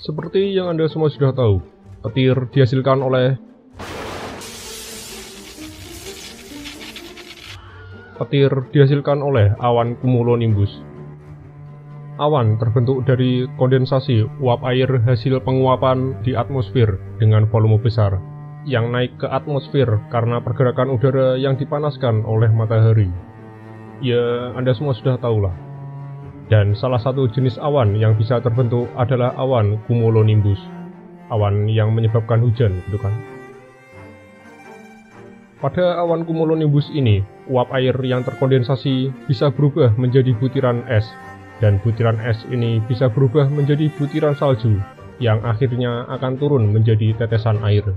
Seperti yang Anda semua sudah tahu, petir dihasilkan oleh awan cumulonimbus. Awan terbentuk dari kondensasi uap air hasil penguapan di atmosfer dengan volume besar, yang naik ke atmosfer karena pergerakan udara yang dipanaskan oleh matahari. Ya, Anda semua sudah tahulah. Dan salah satu jenis awan yang bisa terbentuk adalah awan cumulonimbus, awan yang menyebabkan hujan, gitu kan? Pada awan cumulonimbus ini, uap air yang terkondensasi bisa berubah menjadi butiran es, dan butiran es ini bisa berubah menjadi butiran salju, yang akhirnya akan turun menjadi tetesan air.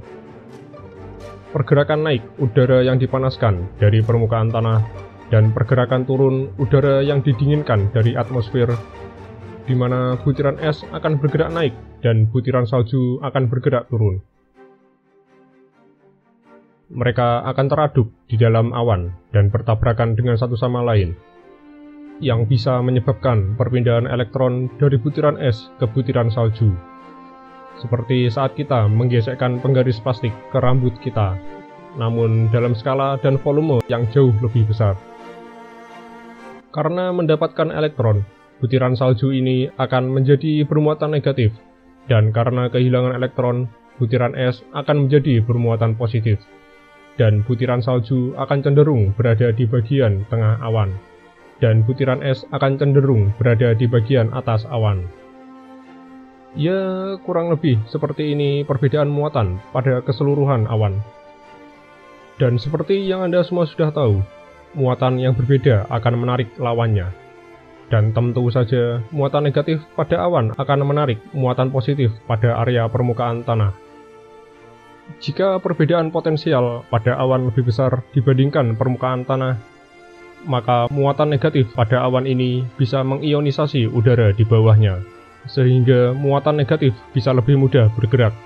Pergerakan naik udara yang dipanaskan dari permukaan tanah, dan pergerakan turun udara yang didinginkan dari atmosfer, di mana butiran es akan bergerak naik, dan butiran salju akan bergerak turun. Mereka akan teraduk di dalam awan dan bertabrakan dengan satu sama lain, yang bisa menyebabkan perpindahan elektron dari butiran es ke butiran salju. Seperti saat kita menggesekkan penggaris plastik ke rambut kita, namun dalam skala dan volume yang jauh lebih besar. Karena mendapatkan elektron, butiran salju ini akan menjadi bermuatan negatif, dan karena kehilangan elektron, butiran es akan menjadi bermuatan positif. Dan butiran salju akan cenderung berada di bagian tengah awan, dan butiran es akan cenderung berada di bagian atas awan. Ya, kurang lebih seperti ini perbedaan muatan pada keseluruhan awan. Dan seperti yang Anda semua sudah tahu, muatan yang berbeda akan menarik lawannya. Dan tentu saja, muatan negatif pada awan akan menarik muatan positif pada area permukaan tanah. Jika perbedaan potensial pada awan lebih besar dibandingkan permukaan tanah, maka muatan negatif pada awan ini bisa mengionisasi udara di bawahnya, sehingga muatan negatif bisa lebih mudah bergerak.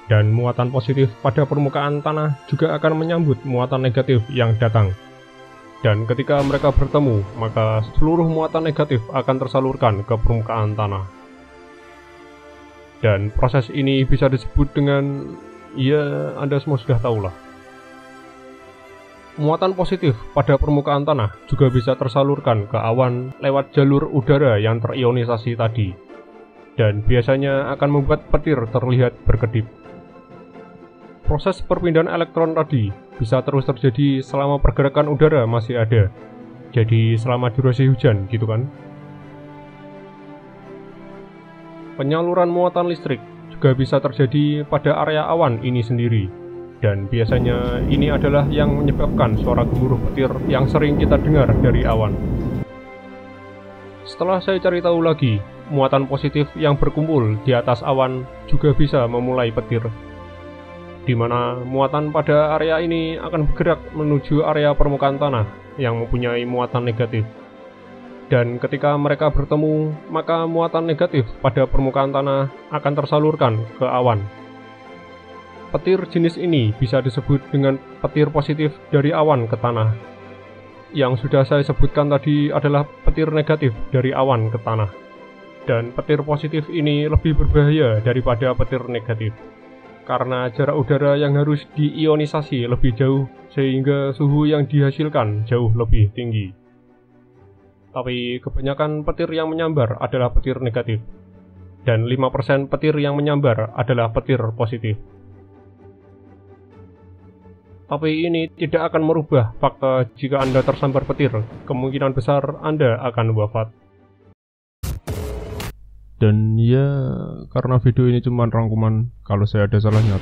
Dan muatan positif pada permukaan tanah juga akan menyambut muatan negatif yang datang. Dan ketika mereka bertemu, maka seluruh muatan negatif akan tersalurkan ke permukaan tanah. Dan proses ini bisa disebut dengan, ya, Anda semua sudah tahulah. Muatan positif pada permukaan tanah juga bisa tersalurkan ke awan lewat jalur udara yang terionisasi tadi, dan biasanya akan membuat petir terlihat berkedip. Proses perpindahan elektron tadi bisa terus terjadi selama pergerakan udara masih ada, jadi selama durasi hujan, gitu kan? Penyaluran muatan listrik juga bisa terjadi pada area awan ini sendiri, dan biasanya ini adalah yang menyebabkan suara gemuruh petir yang sering kita dengar dari awan. Setelah saya cari tahu lagi, muatan positif yang berkumpul di atas awan juga bisa memulai petir, di mana muatan pada area ini akan bergerak menuju area permukaan tanah yang mempunyai muatan negatif. Dan ketika mereka bertemu, maka muatan negatif pada permukaan tanah akan tersalurkan ke awan. Petir jenis ini bisa disebut dengan petir positif dari awan ke tanah. Yang sudah saya sebutkan tadi adalah petir negatif dari awan ke tanah. Dan petir positif ini lebih berbahaya daripada petir negatif, karena jarak udara yang harus diionisasi lebih jauh, sehingga suhu yang dihasilkan jauh lebih tinggi. Tapi kebanyakan petir yang menyambar adalah petir negatif, dan 5% petir yang menyambar adalah petir positif. Tapi ini tidak akan merubah fakta jika Anda tersambar petir, kemungkinan besar Anda akan wafat. Dan ya, karena video ini cuma rangkuman, kalau saya ada salahnya